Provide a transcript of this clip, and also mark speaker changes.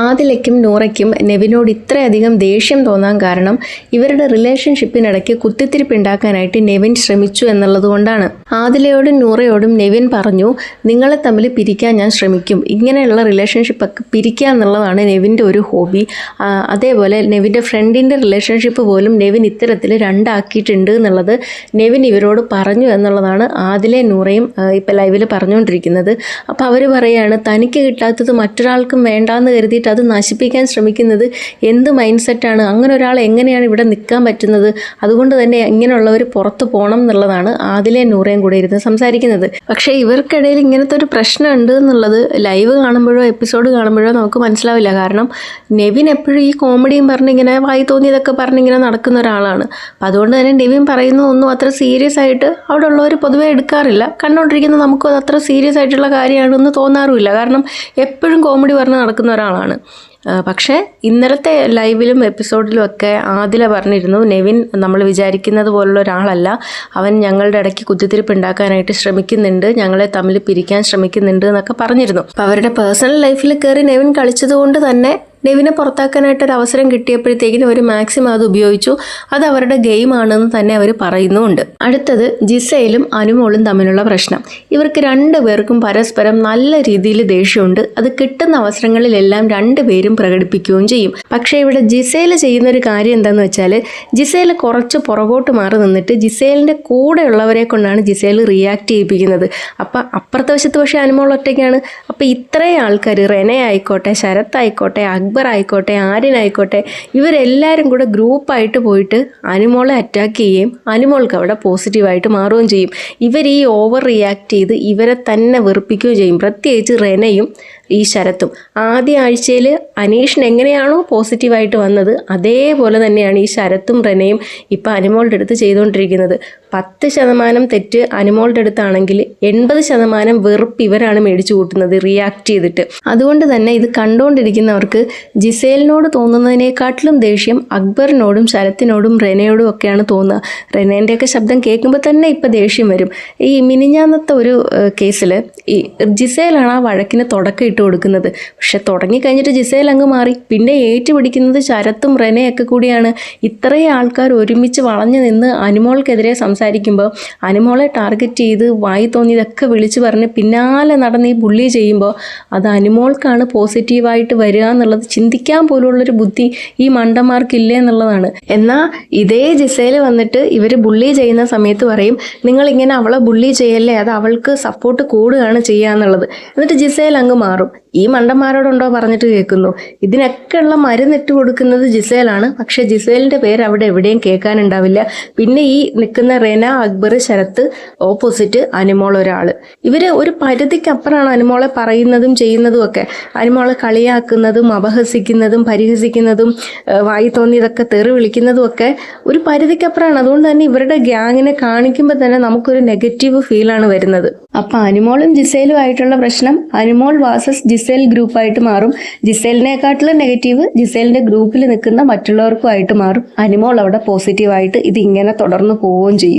Speaker 1: ആദിലയ്ക്കും നൂറയ്ക്കും നെവിനോട് ഇത്രയധികം ദേഷ്യം തോന്നാൻ കാരണം ഇവരുടെ റിലേഷൻഷിപ്പിനിടയ്ക്ക് കുത്തിത്തിരിപ്പുണ്ടാക്കാനായിട്ട് നെവിൻ ശ്രമിച്ചു എന്നുള്ളതുകൊണ്ടാണ്. ആദിലയോടും നൂറയോടും നെവിൻ പറഞ്ഞു, നിങ്ങളെ തമ്മിൽ പിരിക്കാൻ ഞാൻ ശ്രമിക്കും, ഇങ്ങനെയുള്ള റിലേഷൻഷിപ്പൊക്കെ പിരിക്കുക എന്നുള്ളതാണ് നെവിൻ്റെ ഒരു ഹോബി. അതേപോലെ നെവിൻ്റെ ഫ്രണ്ടിൻ്റെ റിലേഷൻഷിപ്പ് പോലും നെവിൻ ഇത്തരത്തിൽ രണ്ടാക്കിയിട്ടുണ്ട് എന്നുള്ളത് നെവിൻ ഇവരോട് പറഞ്ഞു എന്നുള്ളതാണ് ആദിലയും നൂറയും ഇപ്പോൾ ലൈവിൽ പറഞ്ഞുകൊണ്ടിരിക്കുന്നത്. അപ്പോൾ അവർ പറയുകയാണ്, തനിക്ക് കിട്ടാത്തത് മറ്റൊരാൾക്കും വേണ്ടാന്ന് കരുതിയിട്ട് അത് നശിപ്പിക്കാൻ ശ്രമിക്കുന്നത് എന്ത് മൈൻഡ് സെറ്റാണ്? അങ്ങനെ ഒരാൾ എങ്ങനെയാണ് ഇവിടെ നിൽക്കാൻ പറ്റുന്നത്? അതുകൊണ്ട് തന്നെ ഇങ്ങനെയുള്ളവർ പുറത്ത് പോകണം എന്നുള്ളതാണ് ആദിലയും നൂറയും കൂടെ ഇരുന്ന് സംസാരിക്കുന്നത്. പക്ഷേ ഇവർക്കിടയിൽ ഇങ്ങനത്തെ ഒരു പ്രശ്നം ഉണ്ട് എന്നുള്ളത് ലൈവ് കാണുമ്പോഴോ എപ്പിസോഡ് കാണുമ്പോഴോ നമുക്ക് മനസ്സിലാവില്ല. കാരണം നെവിൻ എപ്പോഴും ഈ കോമഡിയും പറഞ്ഞിങ്ങനെ വായി തോന്നിയതൊക്കെ പറഞ്ഞിങ്ങനെ നടക്കുന്ന ഒരാളാണ്. അപ്പം അതുകൊണ്ട് തന്നെ നെവിൻ പറയുന്നതൊന്നും അത്ര സീരിയസ് ആയിട്ട് അവിടെ ഉള്ളവർ പൊതുവേ എടുക്കാറില്ല. കണ്ടുകൊണ്ടിരിക്കുന്ന നമുക്കും അത് അത്ര സീരിയസ് ആയിട്ടുള്ള കാര്യമാണെന്ന് തോന്നാറുമില്ല. കാരണം എപ്പോഴും കോമഡി പറഞ്ഞ് നടക്കുന്ന ഒരാളാണ്. പക്ഷേ ഇന്നലത്തെ ലൈവിലും എപ്പിസോഡിലും ഒക്കെ ആദില പറഞ്ഞിരുന്നു, നെവിൻ നമ്മൾ വിചാരിക്കുന്നത് പോലുള്ള ഒരാളല്ല, അവൻ ഞങ്ങളുടെ ഇടയ്ക്ക് കുത്തിത്തിരിപ്പ് ഉണ്ടാക്കാനായിട്ട് ശ്രമിക്കുന്നുണ്ട്, ഞങ്ങളെ തമ്മിൽ പിരിക്കാൻ ശ്രമിക്കുന്നുണ്ട് എന്നൊക്കെ പറഞ്ഞിരുന്നു. അപ്പം അവരുടെ പേഴ്സണൽ ലൈഫിൽ കയറി നെവിൻ കളിച്ചത് കൊണ്ട് തന്നെ നെവിനെ പുറത്താക്കാനായിട്ടൊരു അവസരം കിട്ടിയപ്പോഴത്തേക്കിനും അവർ മാക്സിമം അത് ഉപയോഗിച്ചു. അത് അവരുടെ ഗെയിമാണെന്ന് തന്നെ അവർ പറയുന്നുമുണ്ട്. അടുത്തത് ജിസയിലും അനുമോളും തമ്മിലുള്ള പ്രശ്നം. ഇവർക്ക് രണ്ടുപേർക്കും പരസ്പരം നല്ല രീതിയിൽ ദേഷ്യമുണ്ട്. അത് കിട്ടുന്ന അവസരങ്ങളിലെല്ലാം രണ്ടുപേരും പ്രകടിപ്പിക്കുകയും ചെയ്യും. പക്ഷേ ഇവിടെ ജിസേൽ ചെയ്യുന്നൊരു കാര്യം എന്താണെന്ന് വെച്ചാൽ, ജിസേൽ കുറച്ച് പുറകോട്ട് മാറി നിന്നിട്ട് ജിസേലിൻ്റെ കൂടെയുള്ളവരെ കൊണ്ടാണ് ജിസേൽ റിയാക്ട് ചെയ്യിപ്പിക്കുന്നത്. അപ്പം അപ്പുറത്തെ വശത്ത് പക്ഷേ അനുമോൾ ഒറ്റയ്ക്കാണ്. അപ്പോൾ ഇത്രയും ആൾക്കാർ, റെനെ ആയിക്കോട്ടെ, ശരത് ആയിക്കോട്ടെ, അക്ബർ ആയിക്കോട്ടെ, ആര്യനായിക്കോട്ടെ, ഇവരെല്ലാവരും കൂടെ ഗ്രൂപ്പായിട്ട് പോയിട്ട് അനുമോളെ അറ്റാക്ക് ചെയ്യുകയും അനുമോൾക്ക് അവിടെ പോസിറ്റീവായിട്ട് മാറുകയും ചെയ്യും. ഇവർ ഈ ഓവർ റിയാക്ട് ചെയ്ത് ഇവരെ തന്നെ വെറുപ്പിക്കുകയും ചെയ്യും. പ്രത്യേകിച്ച് റെനയും ഈ ശരത്തും. ആദ്യ ആഴ്ചയിൽ അനീഷിന് എങ്ങനെയാണോ പോസിറ്റീവായിട്ട് വന്നത് അതേപോലെ തന്നെയാണ് ഈ ശരത്തും റെനയും ഇപ്പം അനുമോളുടെ അടുത്ത് ചെയ്തുകൊണ്ടിരിക്കുന്നത്. 10% തെറ്റ് അനുമോളുടെ അടുത്താണെങ്കിൽ 80% വെറുപ്പ് ഇവരാണ് മേടിച്ചു കൂട്ടുന്നത് റിയാക്ട് ചെയ്തിട്ട്. അതുകൊണ്ട് തന്നെ ഇത് കണ്ടുകൊണ്ടിരിക്കുന്നവർക്ക് ജിസേലിനോട് തോന്നുന്നതിനേക്കാട്ടിലും ദേഷ്യം അക്ബറിനോടും ശരത്തിനോടും റെനയോടും ഒക്കെയാണ് തോന്നുക. റെനേൻ്റെയൊക്കെ ശബ്ദം കേൾക്കുമ്പോൾ തന്നെ ഇപ്പം ദേഷ്യം വരും. ഈ മിനിഞ്ഞാന്നത്തെ ഒരു കേസിൽ ഈ ജിസേലാണ് ആ വഴക്കിന് തുടക്കം ഇട്ട് കൊടുക്കുന്നത്. പക്ഷെ തുടങ്ങിക്കഴിഞ്ഞിട്ട് ജിസേൽ അങ്ങ് മാറി. പിന്നെ ഏറ്റുപിടിക്കുന്നത് ശരത്തും റെനയൊക്കെ കൂടിയാണ്. ഇത്രയും ആൾക്കാർ ഒരുമിച്ച് വളഞ്ഞു നിന്ന് അനുമോൾക്കെതിരെ സംസാരിക്കുമ്പോൾ അനുമോളെ ടാർഗറ്റ് ചെയ്ത് വായി തോന്നിയതൊക്കെ വിളിച്ചു പറഞ്ഞ് പിന്നാലെ നടന്ന് ഈ ബുള്ളി ചെയ്യുമ്പോൾ അത് അനുമോൾക്കാണ് പോസിറ്റീവായിട്ട് വരിക എന്നുള്ളത് ചിന്തിക്കാൻ പോലുള്ളൊരു ബുദ്ധി ഈ മണ്ടന്മാർക്കില്ല എന്നുള്ളതാണ്. എന്നാൽ ഇതേ ജിസേൽ വന്നിട്ട് ഇവർ ബുള്ളി ചെയ്യുന്ന സമയത്ത് പറയും, നിങ്ങളിങ്ങനെ അവളെ ബുള്ളി ചെയ്യല്ലേ, അത് അവൾക്ക് സപ്പോർട്ട് കൂടുകയാണ് ചെയ്യുക എന്നുള്ളത്. എന്നിട്ട് ജിസേൽ അങ്ങ് മാറും. ഈ മണ്ടന്മാരോടുണ്ടോ പറഞ്ഞിട്ട് കേൾക്കുന്നു. ഇതിനൊക്കെ ഉള്ള മരുന്നിട്ട് കൊടുക്കുന്നത് ജിസേലാണ്. പക്ഷെ ജിസേലിൻ്റെ പേര് അവിടെ എവിടെയും കേൾക്കാനുണ്ടാവില്ല. പിന്നെ ഈ നിൽക്കുന്ന റെന, അക്ബർ, ശരത്ത്, ഓപ്പോസിറ്റ് അനുമോൾ ഒരാൾ. ഇവർ ഒരു പരിധിക്കപ്പുറമാണ് അനുമോളെ പറയുന്നതും ചെയ്യുന്നതും ഒക്കെ. അനുമോളെ കളിയാക്കുന്നതും അപഹസിക്കുന്നതും പരിഹസിക്കുന്നതും വായി തോന്നിയതൊക്കെ തെറി വിളിക്കുന്നതും ഒക്കെ ഒരു പരിധിക്കപ്പുറമാണ്. അതുകൊണ്ട് തന്നെ ഇവരുടെ ഗ്യാങ്ങിനെ കാണിക്കുമ്പോൾ തന്നെ നമുക്കൊരു നെഗറ്റീവ് ഫീലാണ് വരുന്നത്. അപ്പം അനുമോളും ജിസേലും ആയിട്ടുള്ള പ്രശ്നം അനുമോൾ വാസസ് ജിസേൽ ഗ്രൂപ്പായിട്ട് മാറും. ജിസേലിനെക്കാട്ടിലും നെഗറ്റീവ് ജിസേലിൻ്റെ ഗ്രൂപ്പിൽ നിൽക്കുന്ന മറ്റുള്ളവർക്കുമായിട്ട് മാറും. അനുമോൾ അവിടെ പോസിറ്റീവായിട്ട് ഇതിങ്ങനെ തുടർന്ന് പോവുകയും ചെയ്യും.